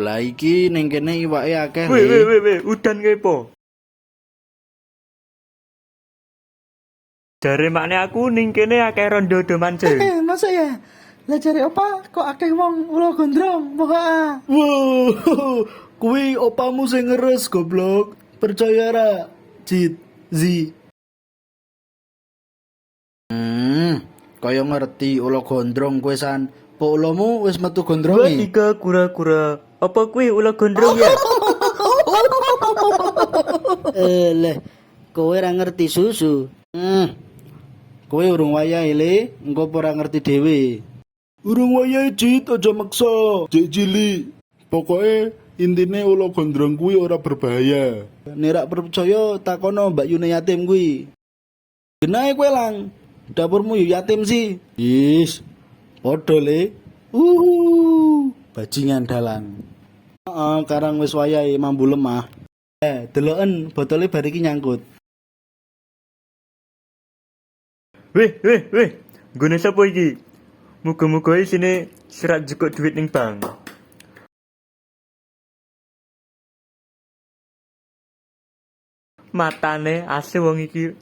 lah iki ning kene iwake akeh Weh, le. udan kepo. Jare makne aku ning kene akeh rondo do mancing. Masa ya? Lah jare opa kok akeh wong ulo gondrong, moga. Wow, kuwi opamu sing ngeres goblok. Percaya ra, Jit, Zi. Kaya ngerti ulo gondrong kowe san. Po ulomu wis metu Dua gondronge. tiga kura-kura. Apa kuwi ulah gondrong ya? Leh, kowe ora ngerti susu. Kowe urung wayahe le, engko ora ngerti dhewe. Urung wayahe Jit, aja maksa. Jek cilik. Pokoke intine ulo gondrong kuwi ora berbahaya. Nek rak percaya takono Mbak Yune yatim kuwi. Genahe kowe lang. Dapurmu yo yatim sih. Is. Padha le. Bajingan dalang. Heeh, karang wis wayahe mambu lemah. Deloken botole bar iki nyangkut. Weh. Gune sapa iki? Muga-muga isine serat jukuk duit ning bank. Matane ase wong iki